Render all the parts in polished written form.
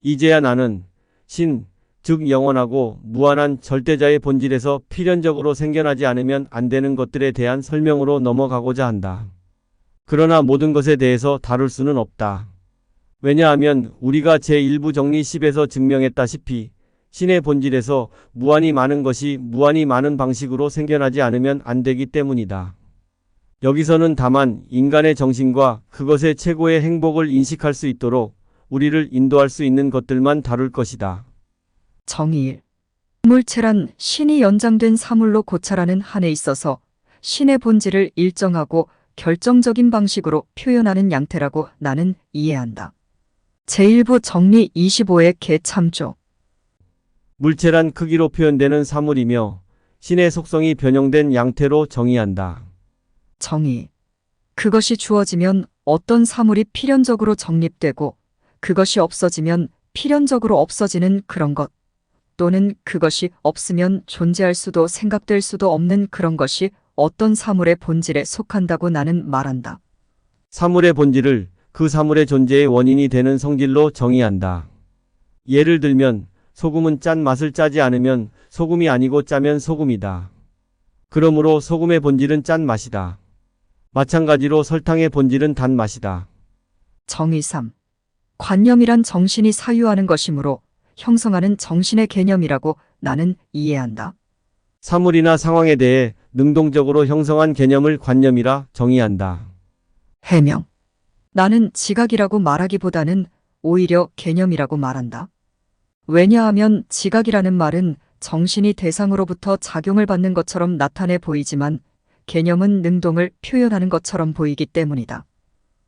이제야 나는 신, 즉 영원하고 무한한 절대자의 본질에서 필연적으로 생겨나지 않으면 안 되는 것들에 대한 설명으로 넘어가고자 한다. 그러나 모든 것에 대해서 다룰 수는 없다. 왜냐하면 우리가 제1부 정리 10에서 증명했다시피 신의 본질에서 무한히 많은 것이 무한히 많은 방식으로 생겨나지 않으면 안 되기 때문이다. 여기서는 다만 인간의 정신과 그것의 최고의 행복을 인식할 수 있도록 우리를 인도할 수 있는 것들만 다룰 것이다. 정의일. 물체란 신이 연장된 사물로 고찰하는 한에 있어서 신의 본질을 일정하고 결정적인 방식으로 표현하는 양태라고 나는 이해한다. 제1부 정리 25의 개참조. 물체란 크기로 표현되는 사물이며 신의 속성이 변형된 양태로 정의한다. 정의. 그것이 주어지면 어떤 사물이 필연적으로 정립되고 그것이 없어지면 필연적으로 없어지는 그런 것, 또는 그것이 없으면 존재할 수도 생각될 수도 없는 그런 것이 어떤 사물의 본질에 속한다고 나는 말한다. 사물의 본질을 그 사물의 존재의 원인이 되는 성질로 정의한다. 예를 들면 소금은 짠 맛을 짜지 않으면 소금이 아니고 짜면 소금이다. 그러므로 소금의 본질은 짠 맛이다. 마찬가지로 설탕의 본질은 단 맛이다. 정의 3. 관념이란 정신이 사유하는 것이므로 형성하는 정신의 개념이라고 나는 이해한다. 사물이나 상황에 대해 능동적으로 형성한 개념을 관념이라 정의한다. 해명. 나는 지각이라고 말하기보다는 오히려 개념이라고 말한다. 왜냐하면 지각이라는 말은 정신이 대상으로부터 작용을 받는 것처럼 나타내 보이지만 개념은 능동을 표현하는 것처럼 보이기 때문이다.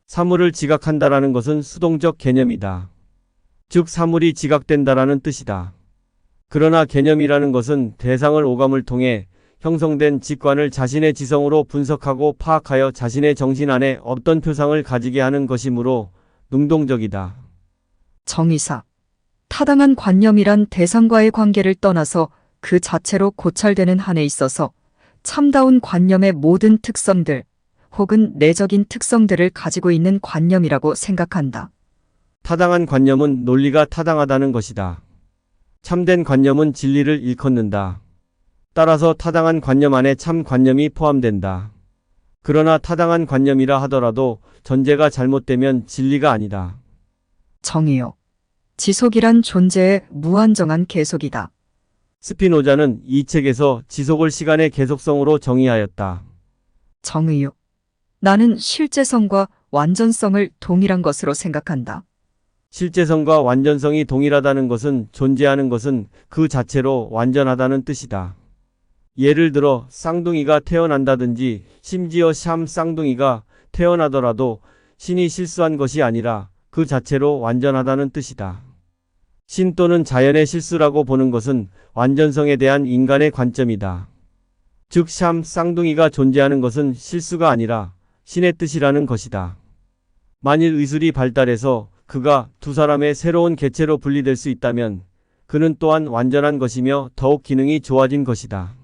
사물을 지각한다라는 것은 수동적 개념이다. 즉 사물이 지각된다라는 뜻이다. 그러나 개념이라는 것은 대상을 오감을 통해 형성된 직관을 자신의 지성으로 분석하고 파악하여 자신의 정신 안에 어떤 표상을 가지게 하는 것이므로 능동적이다. 정의사. 타당한 관념이란 대상과의 관계를 떠나서 그 자체로 고찰되는 한에 있어서 참다운 관념의 모든 특성들 혹은 내적인 특성들을 가지고 있는 관념이라고 생각한다. 타당한 관념은 논리가 타당하다는 것이다. 참된 관념은 진리를 일컫는다. 따라서 타당한 관념 안에 참 관념이 포함된다. 그러나 타당한 관념이라 하더라도 전제가 잘못되면 진리가 아니다. 정의요. 지속이란 존재의 무한정한 계속이다. 스피노자는 이 책에서 지속을 시간의 계속성으로 정의하였다. 정의요. 나는 실제성과 완전성을 동일한 것으로 생각한다. 실제성과 완전성이 동일하다는 것은 존재하는 것은 그 자체로 완전하다는 뜻이다. 예를 들어 쌍둥이가 태어난다든지 심지어 샴 쌍둥이가 태어나더라도 신이 실수한 것이 아니라 그 자체로 완전하다는 뜻이다. 신 또는 자연의 실수라고 보는 것은 완전성에 대한 인간의 관점이다. 즉 샴 쌍둥이가 존재하는 것은 실수가 아니라 신의 뜻이라는 것이다. 만일 의술이 발달해서 그가 두 사람의 새로운 개체로 분리될 수 있다면 그는 또한 완전한 것이며 더욱 기능이 좋아진 것이다.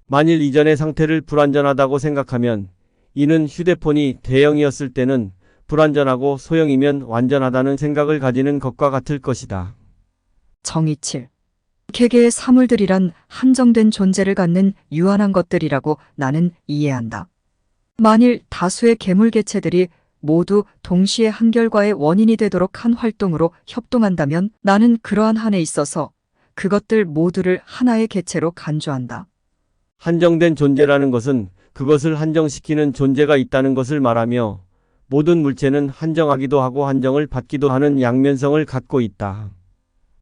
만일 이전의 상태를 불완전하다고 생각하면 이는 휴대폰이 대형이었을 때는 불완전하고 소형이면 완전하다는 생각을 가지는 것과 같을 것이다. 정의 7. 개개의 사물들이란 한정된 존재를 갖는 유한한 것들이라고 나는 이해한다. 만일 다수의 괴물개체들이 모두 동시에 한 결과의 원인이 되도록 한 활동으로 협동한다면 나는 그러한 한에 있어서 그것들 모두를 하나의 개체로 간주한다. 한정된 존재라는 것은 그것을 한정시키는 존재가 있다는 것을 말하며 모든 물체는 한정하기도 하고 한정을 받기도 하는 양면성을 갖고 있다.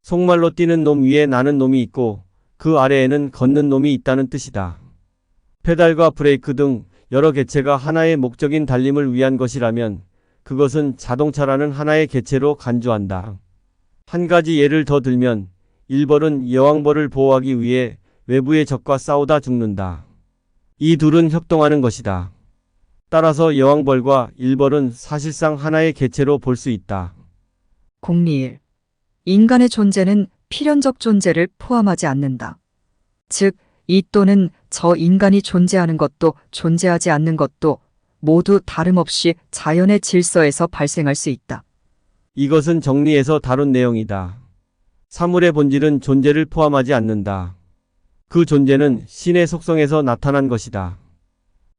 속말로 뛰는 놈 위에 나는 놈이 있고 그 아래에는 걷는 놈이 있다는 뜻이다. 페달과 브레이크 등 여러 개체가 하나의 목적인 달림을 위한 것이라면 그것은 자동차라는 하나의 개체로 간주한다. 한 가지 예를 더 들면 일벌은 여왕벌을 보호하기 위해 외부의 적과 싸우다 죽는다. 이 둘은 협동하는 것이다. 따라서 여왕벌과 일벌은 사실상 하나의 개체로 볼 수 있다. 공리일. 인간의 존재는 필연적 존재를 포함하지 않는다. 즉, 이 또는 저 인간이 존재하는 것도 존재하지 않는 것도 모두 다름없이 자연의 질서에서 발생할 수 있다. 이것은 정리해서 다룬 내용이다. 사물의 본질은 존재를 포함하지 않는다. 그 존재는 신의 속성에서 나타난 것이다.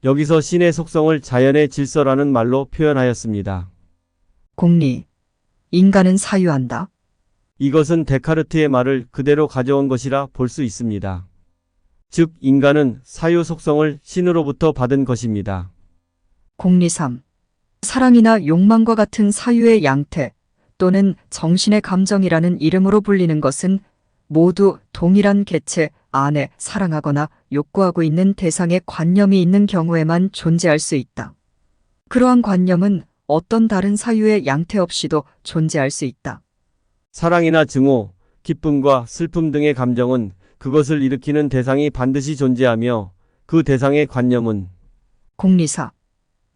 여기서 신의 속성을 자연의 질서라는 말로 표현하였습니다. 공리. 인간은 사유한다. 이것은 데카르트의 말을 그대로 가져온 것이라 볼 수 있습니다. 즉, 인간은 사유 속성을 신으로부터 받은 것입니다. 공리 3. 사랑이나 욕망과 같은 사유의 양태 또는 정신의 감정이라는 이름으로 불리는 것은 모두 동일한 개체 안에 사랑하거나 욕구하고 있는 대상의 관념이 있는 경우에만 존재할 수 있다. 그러한 관념은 어떤 다른 사유의 양태 없이도 존재할 수 있다. 사랑이나 증오, 기쁨과 슬픔 등의 감정은 그것을 일으키는 대상이 반드시 존재하며 그 대상의 관념은 공리사.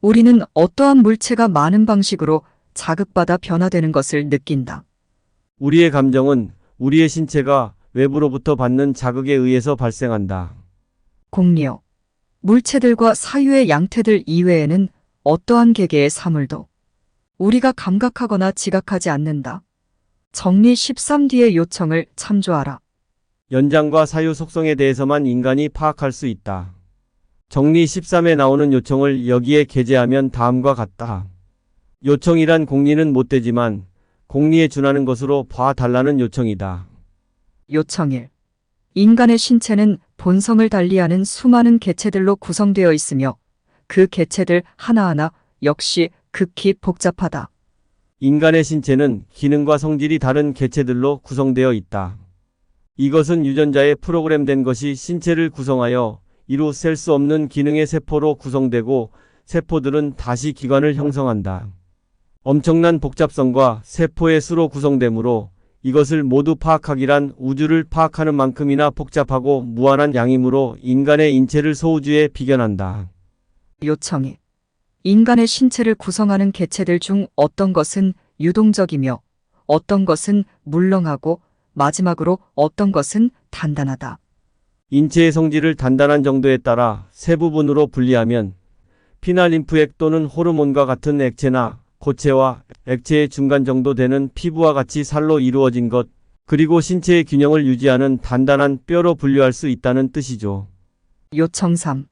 우리는 어떠한 물체가 많은 방식으로 자극받아 변화되는 것을 느낀다. 우리의 감정은 우리의 신체가 외부로부터 받는 자극에 의해서 발생한다. 공리여. 물체들과 사유의 양태들 이외에는 어떠한 개개의 사물도 우리가 감각하거나 지각하지 않는다. 정리 13D의 요청을 참조하라. 연장과 사유 속성에 대해서만 인간이 파악할 수 있다. 정리 13에 나오는 요청을 여기에 게재하면 다음과 같다. 요청이란 공리는 못되지만 공리에 준하는 것으로 봐달라는 요청이다. 요청 1. 인간의 신체는 본성을 달리하는 수많은 개체들로 구성되어 있으며 그 개체들 하나하나 역시 극히 복잡하다. 인간의 신체는 기능과 성질이 다른 개체들로 구성되어 있다. 이것은 유전자에 프로그램된 것이 신체를 구성하여 이루 셀 수 없는 기능의 세포로 구성되고 세포들은 다시 기관을 형성한다. 엄청난 복잡성과 세포의 수로 구성되므로 이것을 모두 파악하기란 우주를 파악하는 만큼이나 복잡하고 무한한 양이므로 인간의 인체를 소우주에 비견한다. 요청 2. 인간의 신체를 구성하는 개체들 중 어떤 것은 유동적이며 어떤 것은 물렁하고 마지막으로 어떤 것은 단단하다. 인체의 성질을 단단한 정도에 따라 세 부분으로 분리하면 피나 림프액 또는 호르몬과 같은 액체나 고체와 액체의 중간 정도 되는 피부와 같이 살로 이루어진 것, 그리고 신체의 균형을 유지하는 단단한 뼈로 분류할 수 있다는 뜻이죠. 요청 3.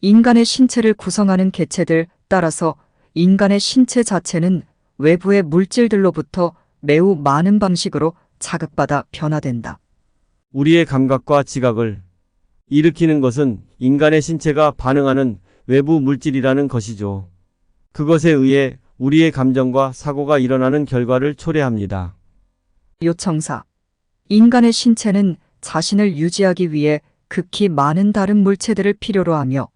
인간의 신체를 구성하는 개체들 따라서 인간의 신체 자체는 외부의 물질들로부터 매우 많은 방식으로 자극받아 변화된다. 우리의 감각과 지각을 일으키는 것은 인간의 신체가 반응하는 외부 물질이라는 것이죠. 그것에 의해 우리의 감정과 사고가 일어나는 결과를 초래합니다. 요청 4. 인간의 신체는 자신을 유지하기 위해 극히 많은 다른 물체들을 필요로 하며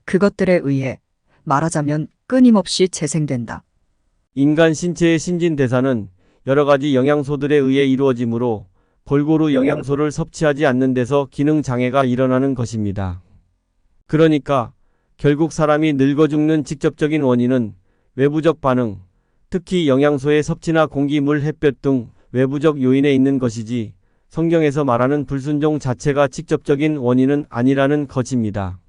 그것들에 의해 말하자면 끊임없이 재생된다. 인간 신체의 신진대사는 여러 가지 영양소들에 의해 이루어지므로 골고루 영양소를 섭취하지 않는 데서 기능 장애가 일어나는 것입니다. 그러니까 결국 사람이 늙어 죽는 직접적인 원인은 외부적 반응, 특히 영양소의 섭취나 공기, 물, 햇볕 등 외부적 요인에 있는 것이지 성경에서 말하는 불순종 자체가 직접적인 원인은 아니라는 것입니다.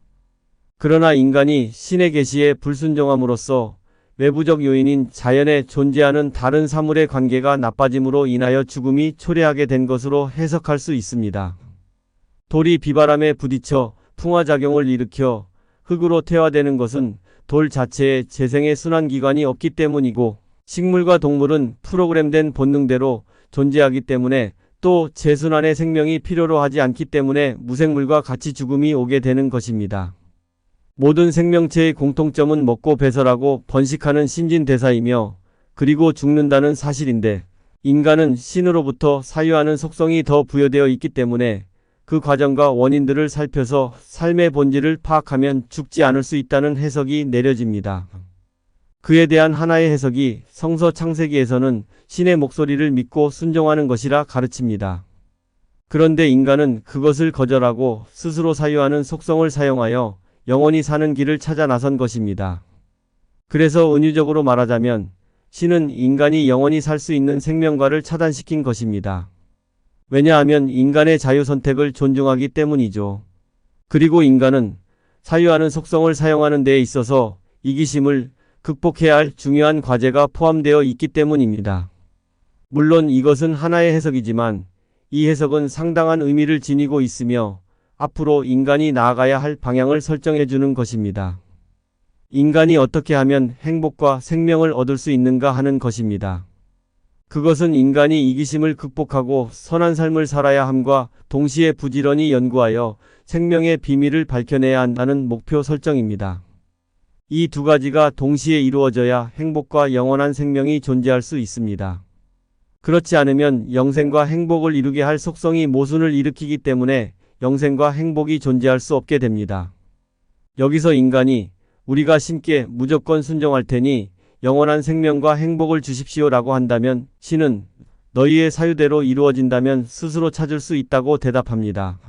그러나 인간이 신의 계시에 불순종함으로써 외부적 요인인 자연에 존재하는 다른 사물의 관계가 나빠짐으로 인하여 죽음이 초래하게 된 것으로 해석할 수 있습니다. 돌이 비바람에 부딪혀 풍화작용을 일으켜 흙으로 퇴화되는 것은 돌 자체에 재생의 순환기관이 없기 때문이고 식물과 동물은 프로그램된 본능대로 존재하기 때문에 또 재순환의 생명이 필요로 하지 않기 때문에 무생물과 같이 죽음이 오게 되는 것입니다. 모든 생명체의 공통점은 먹고 배설하고 번식하는 신진대사이며 그리고 죽는다는 사실인데 인간은 신으로부터 사유하는 속성이 더 부여되어 있기 때문에 그 과정과 원인들을 살펴서 삶의 본질을 파악하면 죽지 않을 수 있다는 해석이 내려집니다. 그에 대한 하나의 해석이 성서 창세기에서는 신의 목소리를 믿고 순종하는 것이라 가르칩니다. 그런데 인간은 그것을 거절하고 스스로 사유하는 속성을 사용하여 영원히 사는 길을 찾아 나선 것입니다. 그래서 은유적으로 말하자면 신은 인간이 영원히 살 수 있는 생명과를 차단시킨 것입니다. 왜냐하면 인간의 자유선택을 존중하기 때문이죠. 그리고 인간은 사유하는 속성을 사용하는 데에 있어서 이기심을 극복해야 할 중요한 과제가 포함되어 있기 때문입니다. 물론 이것은 하나의 해석이지만 이 해석은 상당한 의미를 지니고 있으며 앞으로 인간이 나아가야 할 방향을 설정해 주는 것입니다. 인간이 어떻게 하면 행복과 생명을 얻을 수 있는가 하는 것입니다. 그것은 인간이 이기심을 극복하고 선한 삶을 살아야 함과 동시에 부지런히 연구하여 생명의 비밀을 밝혀내야 한다는 목표 설정입니다. 이 두 가지가 동시에 이루어져야 행복과 영원한 생명이 존재할 수 있습니다. 그렇지 않으면 영생과 행복을 이루게 할 속성이 모순을 일으키기 때문에 영생과 행복이 존재할 수 없게 됩니다. 여기서 인간이 우리가 신께 무조건 순종할 테니 영원한 생명과 행복을 주십시오라고 한다면 신은 너희의 사유대로 이루어진다면 스스로 찾을 수 있다고 대답합니다.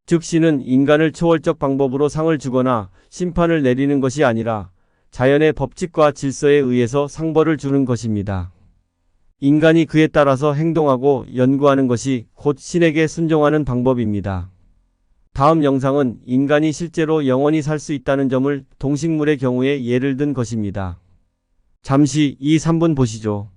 즉 신은 인간을 초월적 방법으로 상을 주거나 심판을 내리는 것이 아니라 자연의 법칙과 질서에 의해서 상벌을 주는 것입니다. 인간이 그에 따라서 행동하고 연구하는 것이 곧 신에게 순종하는 방법입니다. 다음 영상은 인간이 실제로 영원히 살 수 있다는 점을 동식물의 경우에 예를 든 것입니다. 잠시 이 3분 보시죠.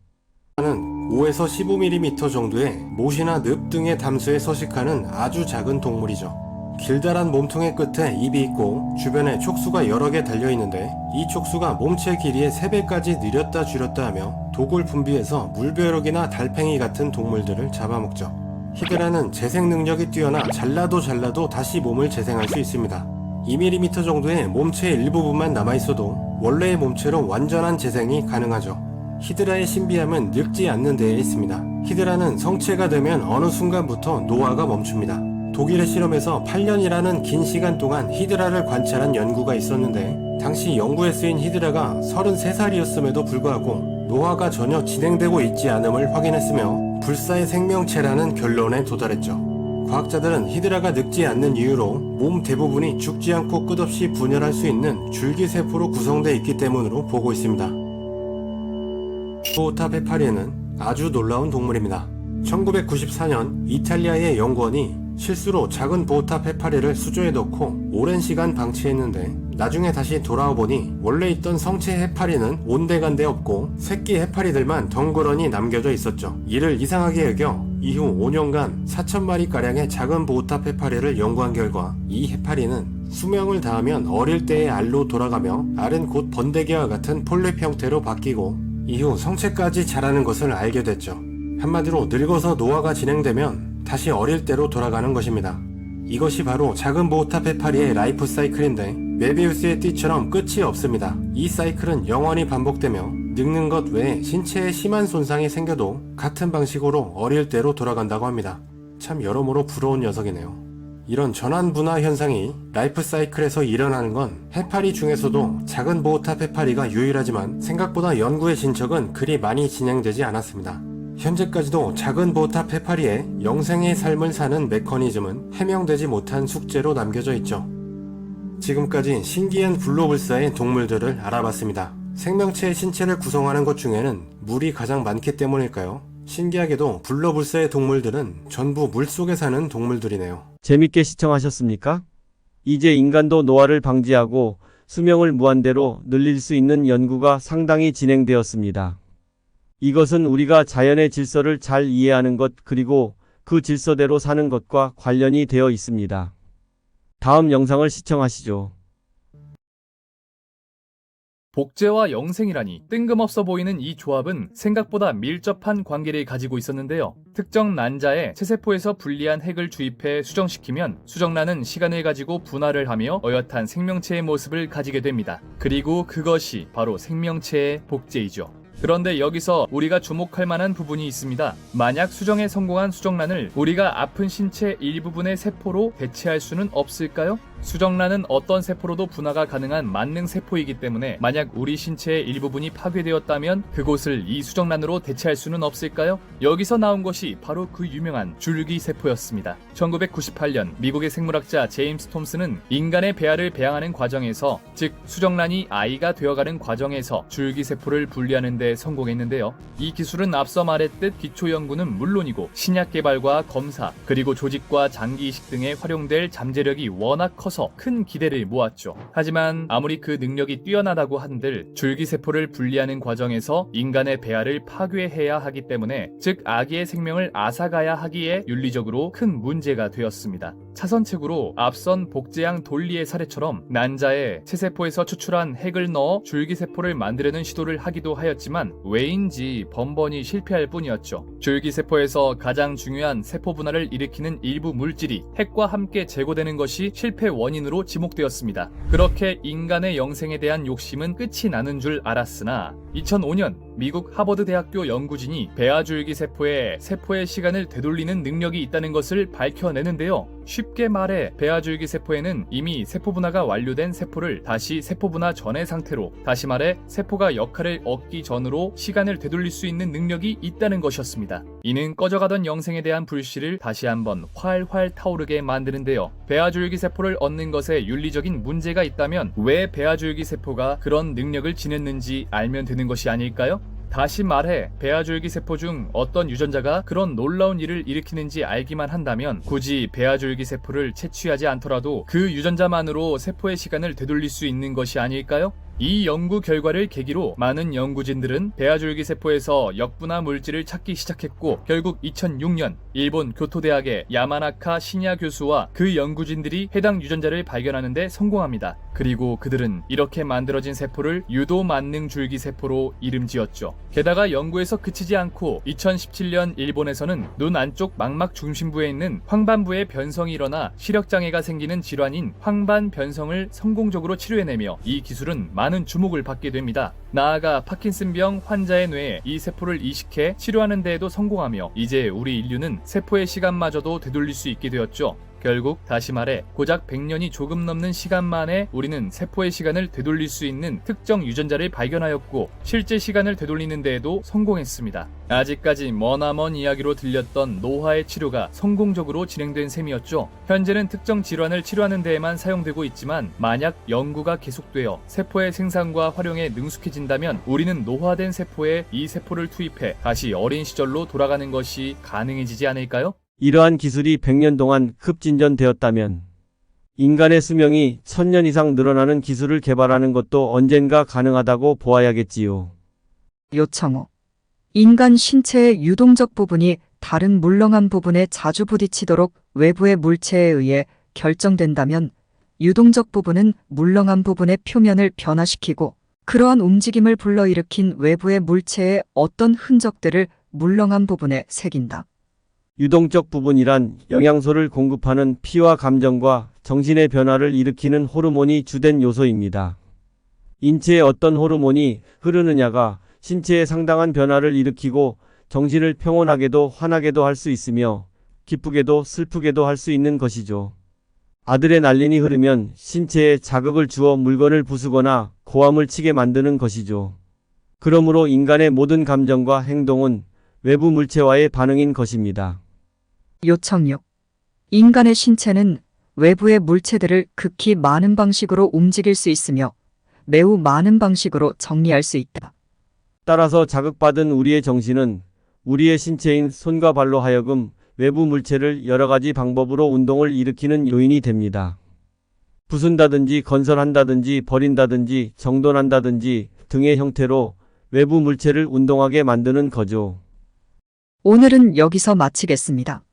는 5에서 15mm 정도의 못이나 늪 등의 담수에 서식하는 아주 작은 동물이죠. 길다란 몸통의 끝에 입이 있고 주변에 촉수가 여러 개 달려있는데 이 촉수가 몸체 길이의 3배까지 늘렸다 줄였다 하며 독을 분비해서 물벼룩이나 달팽이 같은 동물들을 잡아먹죠. 히드라는 재생 능력이 뛰어나 잘라도 다시 몸을 재생할 수 있습니다. 2mm 정도의 몸체 일부분만 남아있어도 원래의 몸체로 완전한 재생이 가능하죠. 히드라의 신비함은 늙지 않는 데에 있습니다. 히드라는 성체가 되면 어느 순간부터 노화가 멈춥니다. 독일의 실험에서 8년이라는 긴 시간 동안 히드라를 관찰한 연구가 있었는데 당시 연구에 쓰인 히드라가 33살이었음에도 불구하고 노화가 전혀 진행되고 있지 않음을 확인했으며 불사의 생명체라는 결론에 도달했죠. 과학자들은 히드라가 늙지 않는 이유로 몸 대부분이 죽지 않고 끝없이 분열할 수 있는 줄기세포로 구성되어 있기 때문으로 보고 있습니다. 보오탑 해파리는 아주 놀라운 동물입니다. 1994년 이탈리아의 연구원이 실수로 작은 보오탑 해파리를 수조에 넣고 오랜 시간 방치했는데 나중에 다시 돌아와 보니 원래 있던 성체 해파리는 온데간데 없고 새끼 해파리들만 덩그러니 남겨져 있었죠. 이를 이상하게 여겨 이후 5년간 4,000마리가량의 작은 보오탑 해파리를 연구한 결과 이 해파리는 수명을 다하면 어릴 때의 알로 돌아가며 알은 곧 번데기와 같은 폴립 형태로 바뀌고 이후 성체까지 자라는 것을 알게 됐죠. 한마디로 늙어서 노화가 진행되면 다시 어릴 때로 돌아가는 것입니다. 이것이 바로 작은 보오탑 해파리의 라이프 사이클인데 메비우스의 띠처럼 끝이 없습니다. 이 사이클은 영원히 반복되며 늙는 것 외에 신체에 심한 손상이 생겨도 같은 방식으로 어릴 때로 돌아간다고 합니다. 참 여러모로 부러운 녀석이네요. 이런 전환 분화 현상이 라이프 사이클에서 일어나는 건 해파리 중에서도 작은 보오탑 해파리가 유일하지만 생각보다 연구의 진척은 그리 많이 진행되지 않았습니다. 현재까지도 작은 보오탑 해파리의 영생의 삶을 사는 메커니즘은 해명되지 못한 숙제로 남겨져 있죠. 지금까지 신기한 불로불사의 동물들을 알아봤습니다. 생명체의 신체를 구성하는 것 중에는 물이 가장 많기 때문일까요? 신기하게도 불로불사의 동물들은 전부 물속에 사는 동물들이네요. 재밌게 시청하셨습니까? 이제 인간도 노화를 방지하고 수명을 무한대로 늘릴 수 있는 연구가 상당히 진행되었습니다. 이것은 우리가 자연의 질서를 잘 이해하는 것 그리고 그 질서대로 사는 것과 관련이 되어 있습니다. 다음 영상을 시청하시죠. 복제와 영생이라니 뜬금없어 보이는 이 조합은 생각보다 밀접한 관계를 가지고 있었는데요. 특정 난자에 체세포에서 불리한 핵을 주입해 수정시키면 수정란은 시간을 가지고 분화를 하며 어엿한 생명체의 모습을 가지게 됩니다. 그리고 그것이 바로 생명체의 복제이죠. 그런데 여기서 우리가 주목할 만한 부분이 있습니다. 만약 수정에 성공한 수정란을 우리가 아픈 신체 일부분의 세포로 대체할 수는 없을까요? 수정란은 어떤 세포로도 분화가 가능한 만능 세포이기 때문에 만약 우리 신체의 일부분이 파괴되었다면 그곳을 이 수정란으로 대체할 수는 없을까요? 여기서 나온 것이 바로 그 유명한 줄기세포였습니다. 1998년 미국의 생물학자 제임스 톰슨은 인간의 배아를 배양하는 과정에서 즉 수정란이 아이가 되어가는 과정에서 줄기세포를 분리하는 데 성공했는데요. 이 기술은 앞서 말했듯 기초 연구는 물론이고 신약 개발과 검사 그리고 조직과 장기 이식 등에 활용될 잠재력이 워낙 커서 큰 기대를 모았죠. 하지만 아무리 그 능력이 뛰어나다고 한들 줄기세포를 분리하는 과정에서 인간의 배아를 파괴해야 하기 때문에, 즉 아기의 생명을 앗아가야 하기에 윤리적으로 큰 문제가 되었습니다. 차선책으로 앞선 복제양 돌리의 사례처럼 난자에 체세포에서 추출한 핵을 넣어 줄기세포를 만들려는 시도를 하기도 하였지만 왜인지 번번이 실패할 뿐이었죠. 줄기세포에서 가장 중요한 세포 분할을 일으키는 일부 물질이 핵과 함께 제거되는 것이 실패 원인으로 지목되었습니다. 그렇게 인간의 영생에 대한 욕심은 끝이 나는 줄 알았으나 2005년 미국 하버드 대학교 연구진이 배아줄기세포에 세포의 시간을 되돌리는 능력이 있다는 것을 밝혀내는데요. 쉽게 말해 배아줄기세포에는 이미 세포 분화가 완료된 세포를 다시 세포 분화 전의 상태로, 다시 말해 세포가 역할을 얻기 전으로 시간을 되돌릴 수 있는 능력이 있다는 것이었습니다. 이는 꺼져가던 영생에 대한 불씨를 다시 한번 활활 타오르게 만드는데요. 배아줄기세포를 얻는 것에 윤리적인 문제가 있다면 왜 배아줄기세포가 그런 능력을 지녔는지 알면 되는 것이 아닐까요? 다시 말해 배아줄기세포 중 어떤 유전자가 그런 놀라운 일을 일으키는지 알기만 한다면 굳이 배아줄기세포를 채취하지 않더라도 그 유전자만으로 세포의 시간을 되돌릴 수 있는 것이 아닐까요? 이 연구 결과를 계기로 많은 연구진들은 배아줄기세포에서 역분화 물질을 찾기 시작했고, 결국 2006년 일본 교토대학의 야마나카 시냐 교수와 그 연구진들이 해당 유전자를 발견하는 데 성공합니다. 그리고 그들은 이렇게 만들어진 세포를 유도만능줄기세포로 이름지었죠. 게다가 연구에서 그치지 않고 2017년 일본에서는 눈 안쪽 망막 중심부에 있는 황반부에 변성이 일어나 시력장애가 생기는 질환인 황반변성을 성공적으로 치료해내며 이 기술은 많은 주목을 받게 됩니다. 나아가 파킨슨병 환자의 뇌에 이 세포를 이식해 치료하는 데에도 성공하며 이제 우리 인류는 세포의 시간마저도 되돌릴 수 있게 되었죠. 결국 다시 말해 고작 100년이 조금 넘는 시간 만에 우리는 세포의 시간을 되돌릴 수 있는 특정 유전자를 발견하였고 실제 시간을 되돌리는 데에도 성공했습니다. 아직까지 머나먼 이야기로 들렸던 노화의 치료가 성공적으로 진행된 셈이었죠. 현재는 특정 질환을 치료하는 데에만 사용되고 있지만 만약 연구가 계속되어 세포의 생산과 활용에 능숙해진다면 우리는 노화된 세포에 이 세포를 투입해 다시 어린 시절로 돌아가는 것이 가능해지지 않을까요? 이러한 기술이 100년 동안 급진전되었다면 인간의 수명이 1000년 이상 늘어나는 기술을 개발하는 것도 언젠가 가능하다고 보아야겠지요. 요청호. 인간 신체의 유동적 부분이 다른 물렁한 부분에 자주 부딪히도록 외부의 물체에 의해 결정된다면 유동적 부분은 물렁한 부분의 표면을 변화시키고 그러한 움직임을 불러일으킨 외부의 물체의 어떤 흔적들을 물렁한 부분에 새긴다. 유동적 부분이란 영양소를 공급하는 피와 감정과 정신의 변화를 일으키는 호르몬이 주된 요소입니다. 인체에 어떤 호르몬이 흐르느냐가 신체에 상당한 변화를 일으키고 정신을 평온하게도 화나게도 할 수 있으며 기쁘게도 슬프게도 할 수 있는 것이죠. 아드레날린이 흐르면 신체에 자극을 주어 물건을 부수거나 고함을 치게 만드는 것이죠. 그러므로 인간의 모든 감정과 행동은 외부 물체와의 반응인 것입니다. 요청 6. 인간의 신체는 외부의 물체들을 극히 많은 방식으로 움직일 수 있으며 매우 많은 방식으로 정리할 수 있다. 따라서 자극받은 우리의 정신은 우리의 신체인 손과 발로 하여금 외부 물체를 여러 가지 방법으로 운동을 일으키는 요인이 됩니다. 부순다든지 건설한다든지 버린다든지 정돈한다든지 등의 형태로 외부 물체를 운동하게 만드는 거죠. 오늘은 여기서 마치겠습니다.